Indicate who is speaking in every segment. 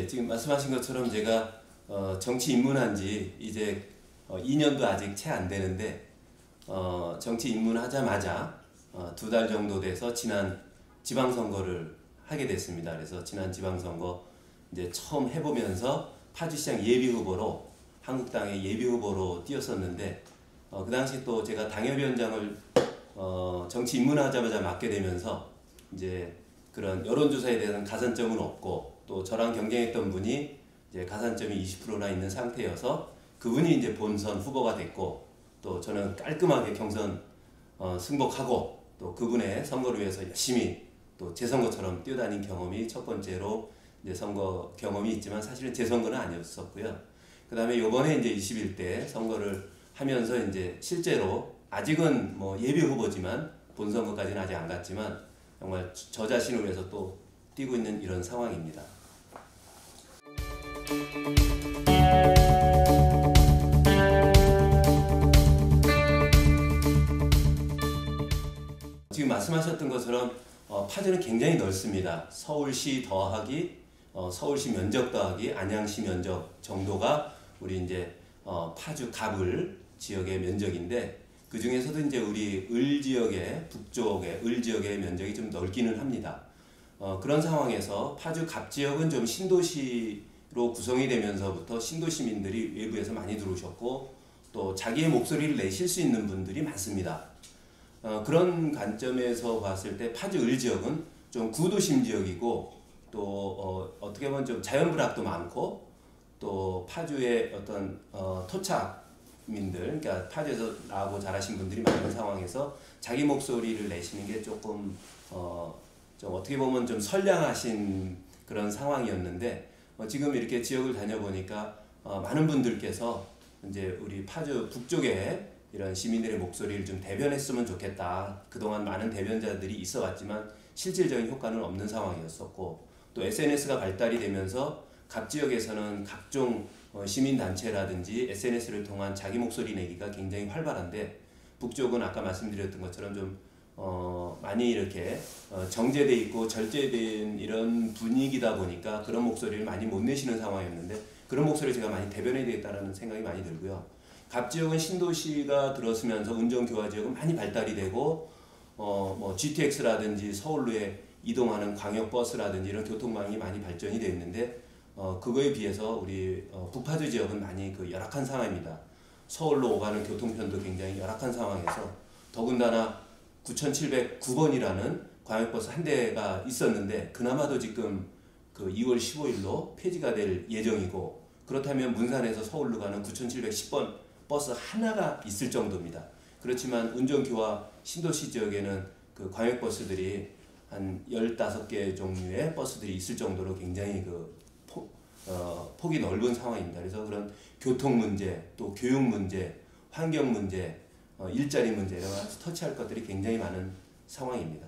Speaker 1: 지금 말씀하신 것처럼 제가 정치 입문한 지 이제 2년도 아직 채 안 되는데 정치 입문하자마자 2달 정도 돼서 지난 지방선거를 하게 됐습니다. 그래서 지난 지방선거 이제 처음 해보면서 파주시장 예비후보로 한국당의 예비후보로 뛰었었는데 그 당시 또 제가 당협위원장을 정치 입문하자마자 맡게 되면서 이제 그런 여론조사에 대한 가산점은 없고 또 저랑 경쟁했던 분이 이제 가산점이 20%나 있는 상태여서 그분이 이제 본선 후보가 됐고 또 저는 깔끔하게 경선 승복하고 또 그분의 선거를 위해서 열심히 또 제 선거처럼 뛰어다닌 경험이 첫 번째로 이제 선거 경험이 있지만 사실은 제 선거는 아니었었고요. 그 다음에 요번에 이제 21대 선거를 하면서 이제 실제로 아직은 뭐 예비 후보지만 본선거까지는 아직 안 갔지만 정말 저 자신을 위해서 또 뛰고 있는 이런 상황입니다. 지금 말씀하셨던 것처럼 파주는 굉장히 넓습니다. 서울시 더하기 서울시 면적 더하기 안양시 면적 정도가 우리 이제 파주 갑을 지역의 면적인데 그 중에서도 이제 우리 을 지역의 북쪽의 을 지역의 면적이 좀 넓기는 합니다. 그런 상황에서 파주 갑 지역은 좀 신도시로 구성이 되면서부터 신도시민들이 외부에서 많이 들어오셨고 또 자기의 목소리를 내실 수 있는 분들이 많습니다. 그런 관점에서 봤을 때 파주 을 지역은 좀 구도심 지역이고 또 어떻게 보면 좀 자연불학도 많고 또 파주의 어떤 토착민들, 그러니까 파주에서 나고 자라신 분들이 많은 상황에서 자기 목소리를 내시는 게 조금 좀 어떻게 보면 좀 선량하신 그런 상황이었는데 지금 이렇게 지역을 다녀보니까 많은 분들께서 이제 우리 파주 북쪽에 이런 시민들의 목소리를 좀 대변했으면 좋겠다. 그동안 많은 대변자들이 있어 왔지만 실질적인 효과는 없는 상황이었었고 또 SNS가 발달이 되면서 갑 지역에서는 각종 시민단체라든지 SNS를 통한 자기 목소리 내기가 굉장히 활발한데 북쪽은 아까 말씀드렸던 것처럼 좀 많이 이렇게 정제돼 있고 절제된 이런 분위기다 보니까 그런 목소리를 많이 못 내시는 상황이었는데 그런 목소리를 제가 많이 대변해야 되겠다는 생각이 많이 들고요. 갑 지역은 신도시가 들어서면서 운전교화 지역은 많이 발달이 되고 뭐 GTX라든지 서울로에 이동하는 광역버스라든지 이런 교통망이 많이 발전이 되어 있는데 그거에 비해서 우리 북파주 지역은 많이 열악한 상황입니다. 서울로 오가는 교통편도 굉장히 열악한 상황에서 더군다나 9709번이라는 광역버스 한 대가 있었는데 그나마도 지금 그 2월 15일로 폐지가 될 예정이고 그렇다면 문산에서 서울로 가는 9710번 버스 하나가 있을 정도입니다. 그렇지만 운전교화 신도시 지역에는 그 광역버스들이 한 15개 종류의 버스들이 있을 정도로 굉장히 폭이 넓은 상황입니다. 그래서 그런 교통 문제, 또 교육 문제, 환경 문제, 일자리 문제 이런 터치할 것들이 굉장히 많은 상황입니다.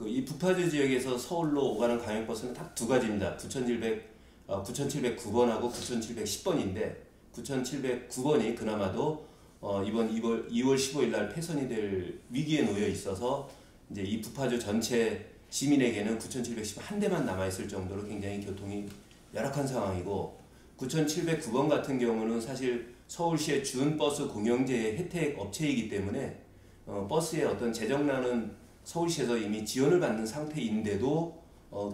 Speaker 1: 이 북파주 지역에서 서울로 오가는 광역버스는 딱 두 가지입니다. 9709번하고 9710번인데 9709번이 그나마도 이번 2월 15일 날 폐선이 될 위기에 놓여 있어서 이제 이 북파주 전체 시민에게는 9710 한 대만 남아있을 정도로 굉장히 교통이 열악한 상황이고 9709번 같은 경우는 사실 서울시의 준버스 공영제의 혜택 업체이기 때문에 버스의 어떤 재정난은 서울시에서 이미 지원을 받는 상태인데도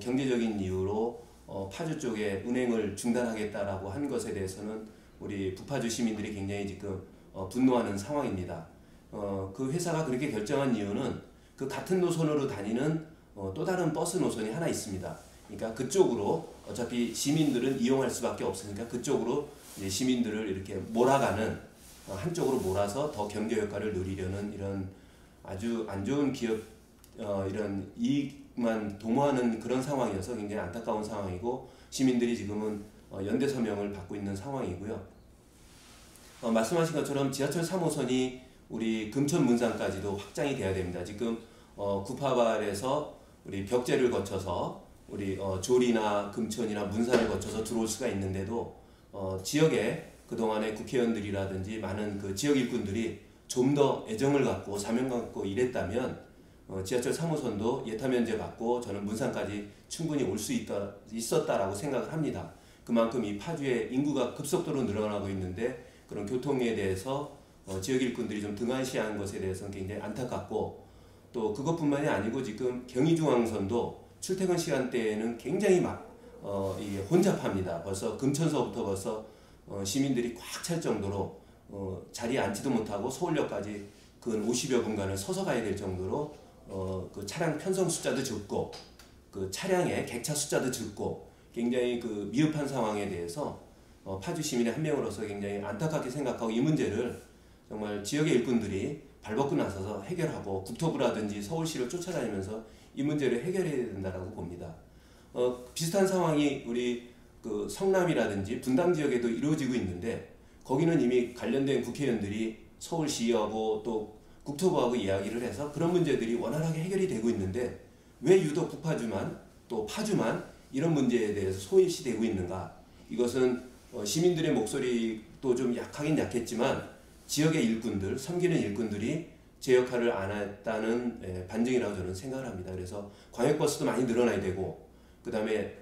Speaker 1: 경제적인 이유로 파주 쪽에 운행을 중단하겠다라고 한 것에 대해서는 우리 북파주 시민들이 굉장히 지금 분노하는 상황입니다. 그 회사가 그렇게 결정한 이유는 그 같은 노선으로 다니는 또 다른 버스 노선이 하나 있습니다. 그러니까 그쪽으로 어차피 시민들은 이용할 수밖에 없으니까 그쪽으로 이제 시민들을 이렇게 몰아가는 한쪽으로 몰아서 더 경제 효과를 누리려는 이런 아주 안 좋은 기업 이런 이익만 도모하는 그런 상황이어서 굉장히 안타까운 상황이고 시민들이 지금은 연대 서명을 받고 있는 상황이고요. 말씀하신 것처럼 지하철 3호선이 우리 금천 문산까지도 확장이 돼야 됩니다. 지금 구파발에서 우리 벽제를 거쳐서 우리 조리나 금천이나 문산을 거쳐서 들어올 수가 있는데도 지역에 그동안의 국회의원들이라든지 많은 그 지역 일꾼들이 좀 더 애정을 갖고 사명감 갖고 일했다면 지하철 3호선도 예타 면제 받고 저는 문산까지 충분히 올 수 있었다라고 생각을 합니다. 그만큼 이 파주의 인구가 급속도로 늘어나고 있는데 그런 교통에 대해서 지역 일꾼들이 좀 등한시하는 것에 대해서는 굉장히 안타깝고, 또 그것뿐만이 아니고 지금 경의중앙선도 출퇴근 시간대에는 굉장히 혼잡합니다. 벌써 금천서부터 벌써 시민들이 꽉 찰 정도로 자리에 앉지도 못하고 서울역까지 근 50여 분간을 서서 가야 될 정도로 그 차량 편성 숫자도 적고 그 차량의 객차 숫자도 적고 굉장히 그 미흡한 상황에 대해서 파주 시민의 한 명으로서 굉장히 안타깝게 생각하고, 이 문제를 정말 지역의 일꾼들이 발벗고 나서서 해결하고 국토부라든지 서울시를 쫓아다니면서 이 문제를 해결해야 된다고 봅니다. 비슷한 상황이 우리 그 성남이라든지 분당 지역에도 이루어지고 있는데 거기는 이미 관련된 국회의원들이 서울시하고 또 국토부하고 이야기를 해서 그런 문제들이 원활하게 해결이 되고 있는데 왜 유독 북파주만 또 파주만 이런 문제에 대해서 소외시되고 있는가? 이것은 시민들의 목소리도 좀 약하긴 약했지만 지역의 일꾼들, 섬기는 일꾼들이 제 역할을 안 했다는 반증이라고 저는 생각을 합니다. 그래서 광역버스도 많이 늘어나야 되고, 그 다음에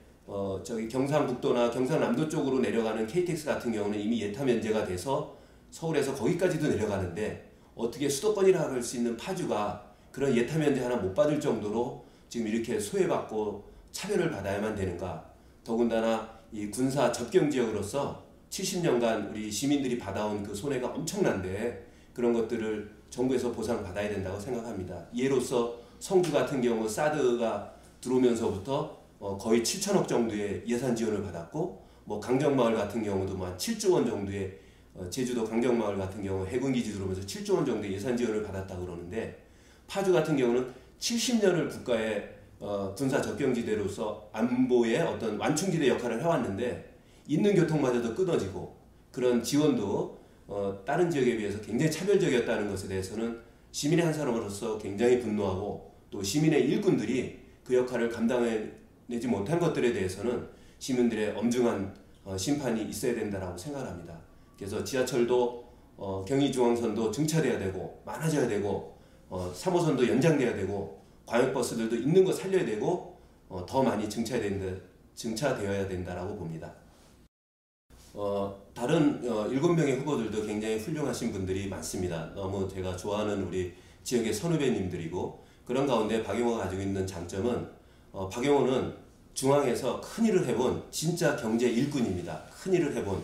Speaker 1: 저기 경상북도나 경상남도 쪽으로 내려가는 KTX 같은 경우는 이미 예타 면제가 돼서 서울에서 거기까지도 내려가는데 어떻게 수도권이라고 할 수 있는 파주가 그런 예타 면제 하나 못 받을 정도로 지금 이렇게 소외받고 차별을 받아야만 되는가? 더군다나 이 군사 접경 지역으로서 70년간 우리 시민들이 받아온 그 손해가 엄청난데 그런 것들을 정부에서 보상받아야 된다고 생각합니다. 예로서 성주 같은 경우 사드가 들어오면서부터 거의 7천억 정도의 예산 지원을 받았고, 뭐 강정마을 같은 경우도 뭐 한 7조 원 정도의 제주도 강정마을 같은 경우 해군기지 들어오면서 7조 원 정도의 예산 지원을 받았다고 그러는데, 파주 같은 경우는 70년을 국가의 군사 접경지대로서 안보의 어떤 완충지대 역할을 해왔는데 있는 교통마저도 끊어지고 그런 지원도 다른 지역에 비해서 굉장히 차별적이었다는 것에 대해서는 시민의 한 사람으로서 굉장히 분노하고, 또 시민의 일꾼들이 그 역할을 감당해내지 못한 것들에 대해서는 시민들의 엄중한 심판이 있어야 된다고 생각합니다. 그래서 지하철도 경의중앙선도 증차돼야 되고 많아져야 되고 3호선도 연장돼야 되고 광역버스들도 있는 거 살려야 되고 더 많이 증차되어야 된다라고 봅니다. 다른 7명의 후보들도 굉장히 훌륭하신 분들이 많습니다. 너무 제가 좋아하는 우리 지역의 선후배님들이고, 그런 가운데 박용호가 가지고 있는 장점은 박용호는 중앙에서 큰일을 해본 진짜 경제 일꾼입니다. 큰일을 해본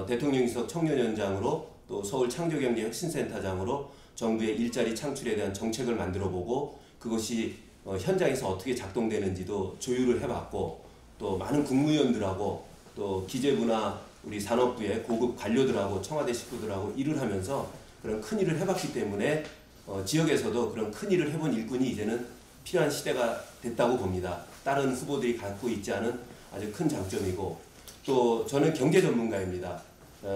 Speaker 1: 대통령실속 청년위원장으로 또 서울 창조경제혁신센터장으로 정부의 일자리 창출에 대한 정책을 만들어보고 그것이 현장에서 어떻게 작동되는지도 조율을 해봤고, 또 많은 국무위원들하고 또 기재부나 우리 산업부의 고급 관료들하고 청와대 식구들하고 일을 하면서 그런 큰 일을 해봤기 때문에 지역에서도 그런 큰 일을 해본 일꾼이 이제는 필요한 시대가 됐다고 봅니다. 다른 후보들이 갖고 있지 않은 아주 큰 장점이고, 또 저는 경제 전문가입니다.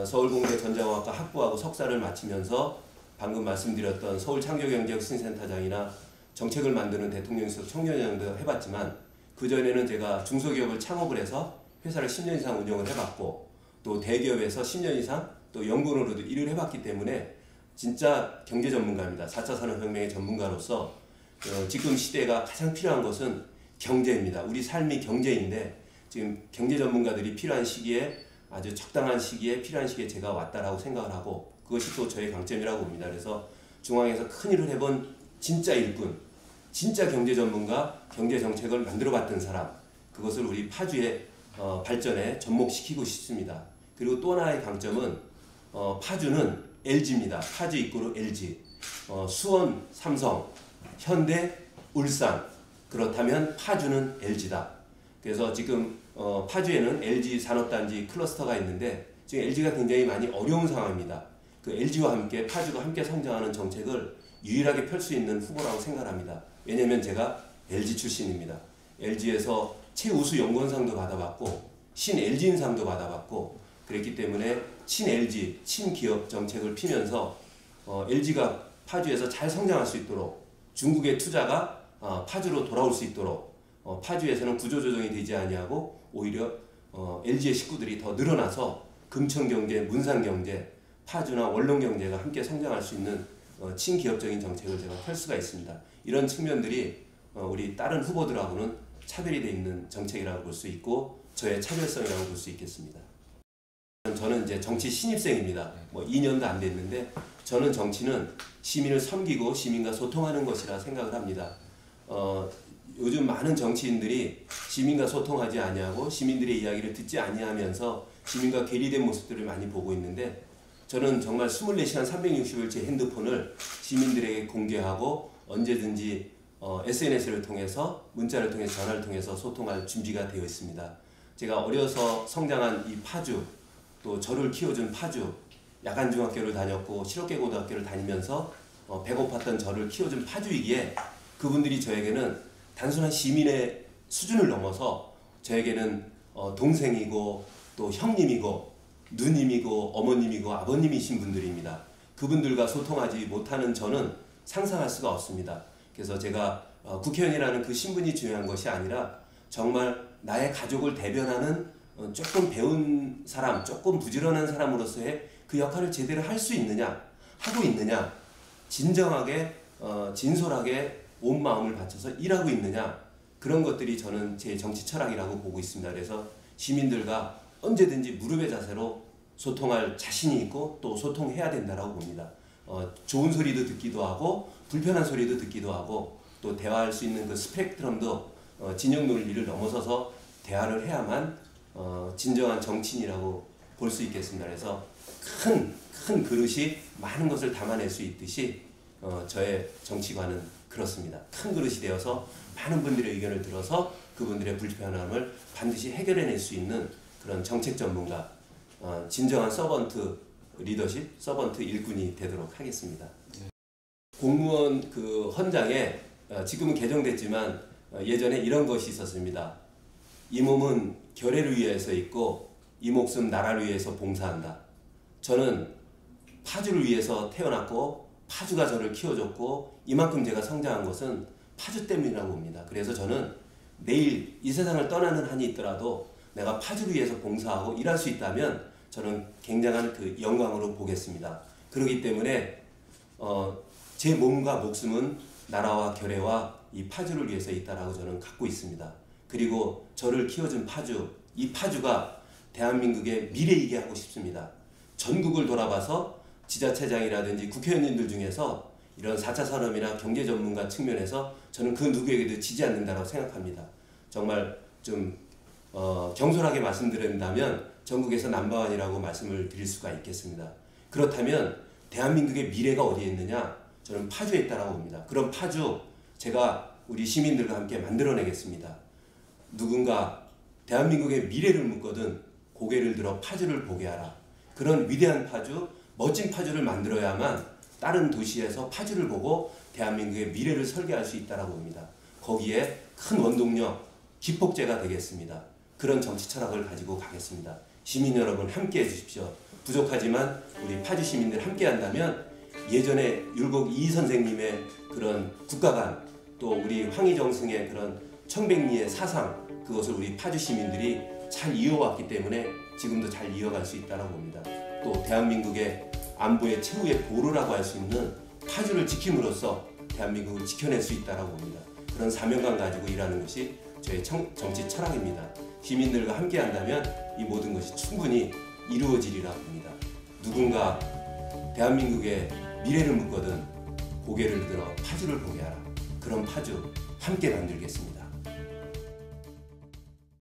Speaker 1: 서울공대 전자공학과 학부하고 석사를 마치면서 방금 말씀드렸던 서울창조경제혁신센터장이나 정책을 만드는 대통령실속 청년위원장도 해봤지만, 그전에는 제가 중소기업을 창업을 해서 회사를 10년 이상 운영을 해봤고, 또 대기업에서 10년 이상 또 연구원으로도 일을 해봤기 때문에 진짜 경제 전문가입니다. 4차 산업혁명의 전문가로서 지금 시대가 가장 필요한 것은 경제입니다. 우리 삶이 경제인데 지금 경제 전문가들이 필요한 시기에, 아주 적당한 시기에 필요한 시기에 제가 왔다라고 생각을 하고, 그것이 또 저의 강점이라고 봅니다. 그래서 중앙에서 큰 일을 해본 진짜 일꾼, 진짜 경제 전문가, 경제 정책을 만들어봤던 사람, 그것을 우리 파주의 발전에 접목시키고 싶습니다. 그리고 또 하나의 강점은 파주는 LG입니다. 파주 입구로 LG, 수원, 삼성, 현대, 울산, 그렇다면 파주는 LG다. 그래서 지금 파주에는 LG 산업단지 클러스터가 있는데 지금 LG가 굉장히 많이 어려운 상황입니다. 그 LG와 함께 파주가 함께 성장하는 정책을 유일하게 펼 수 있는 후보라고 생각합니다. 왜냐하면 제가 LG 출신입니다. LG에서 최우수 연구원상도 받아봤고 신 LG인상도 받아봤고 그랬기 때문에 친 LG, 친기업 정책을 피면서 LG가 파주에서 잘 성장할 수 있도록 중국의 투자가 파주로 돌아올 수 있도록 파주에서는 구조조정이 되지 아니하고 오히려 LG의 식구들이 더 늘어나서 금천경제, 문산경제, 파주나 원룸경제가 함께 성장할 수 있는 친기업적인 정책을 제가 펼 수가 있습니다. 이런 측면들이 우리 다른 후보들하고는 차별이 되어 있는 정책이라고 볼 수 있고 저의 차별성이라고 볼 수 있겠습니다. 저는 이제 정치 신입생입니다. 2년도 안 됐는데 저는 정치는 시민을 섬기고 시민과 소통하는 것이라 생각을 합니다. 요즘 많은 정치인들이 시민과 소통하지 아니하고 시민들의 이야기를 듣지 아니하면서 시민과 괴리된 모습들을 많이 보고 있는데 저는 정말 24시간 360일 제 핸드폰을 시민들에게 공개하고 언제든지 SNS를 통해서 문자를 통해서 전화를 통해서 소통할 준비가 되어 있습니다. 제가 어려서 성장한 이 파주 또 저를 키워준 파주 야간중학교를 다녔고 실업계고등학교를 다니면서 배고팠던 저를 키워준 파주이기에 그분들이 저에게는 단순한 시민의 수준을 넘어서 저에게는 동생이고 또 형님이고 누님이고 어머님이고 아버님이신 분들입니다. 그분들과 소통하지 못하는 저는 상상할 수가 없습니다. 그래서 제가 국회의원이라는 그 신분이 중요한 것이 아니라 정말 나의 가족을 대변하는 조금 배운 사람, 조금 부지런한 사람으로서의 그 역할을 제대로 할 수 있느냐, 하고 있느냐, 진정하게 진솔하게 온 마음을 바쳐서 일하고 있느냐, 그런 것들이 저는 제 정치 철학이라고 보고 있습니다. 그래서 시민들과 언제든지 무릎의 자세로 소통할 자신이 있고 또 소통해야 된다고 봅니다. 좋은 소리도 듣기도 하고 불편한 소리도 듣기도 하고 또 대화할 수 있는 그 스펙트럼도 진영 논리를 넘어서서 대화를 해야만 진정한 정치인이라고 볼 수 있겠습니다. 그래서 큰 그릇이 많은 것을 담아낼 수 있듯이 저의 정치관은 그렇습니다. 큰 그릇이 되어서 많은 분들의 의견을 들어서 그분들의 불편함을 반드시 해결해낼 수 있는 그런 정책 전문가, 진정한 서번트 리더십, 서번트 일꾼이 되도록 하겠습니다. 공무원 그 헌장에 지금은 개정됐지만 예전에 이런 것이 있었습니다. 이 몸은 결의를 위해서 있고 이 목숨 나라를 위해서 봉사한다. 저는 파주를 위해서 태어났고 파주가 저를 키워줬고 이만큼 제가 성장한 것은 파주 때문이라고 봅니다. 그래서 저는 내일 이 세상을 떠나는 한이 있더라도 내가 파주를 위해서 봉사하고 일할 수 있다면 저는 굉장한 그 영광으로 보겠습니다. 그렇기 때문에 제 몸과 목숨은 나라와 결의와 이 파주를 위해서 있다라고 저는 갖고 있습니다. 그리고 저를 키워준 파주, 이 파주가 대한민국의 미래이게 하고 싶습니다. 전국을 돌아봐서 지자체장이라든지 국회의원님들 중에서 이런 4차 산업이나 경제 전문가 측면에서 저는 그 누구에게도 지지 않는다고 생각합니다. 정말 좀 경솔하게 말씀드린다면 전국에서 넘버원이라고 말씀을 드릴 수가 있겠습니다. 그렇다면 대한민국의 미래가 어디에 있느냐? 저는 파주에 있다고 봅니다. 그럼 파주 제가 우리 시민들과 함께 만들어내겠습니다. 누군가 대한민국의 미래를 묻거든 고개를 들어 파주를 보게 하라. 그런 위대한 파주, 멋진 파주를 만들어야만 다른 도시에서 파주를 보고 대한민국의 미래를 설계할 수 있다고 봅니다. 거기에 큰 원동력, 기폭제가 되겠습니다. 그런 정치 철학을 가지고 가겠습니다. 시민 여러분 함께해 주십시오. 부족하지만 우리 파주 시민들 함께 한다면 예전에 율곡 이 선생님의 그런 국가관 또 우리 황희정승의 그런 청백리의 사상 그것을 우리 파주 시민들이 잘 이어왔기 때문에 지금도 잘 이어갈 수 있다고 봅니다. 또 대한민국의 안보의 최후의 보루라고 할 수 있는 파주를 지킴으로써 대한민국을 지켜낼 수 있다고 봅니다. 그런 사명감 가지고 일하는 것이 저의 정치 철학입니다. 시민들과 함께 한다면 이 모든 것이 충분히 이루어지리라 봅니다. 누군가 대한민국의 미래를 묻거든 고개를 들어 파주를 보게 하라. 그런 파주 함께 만들겠습니다.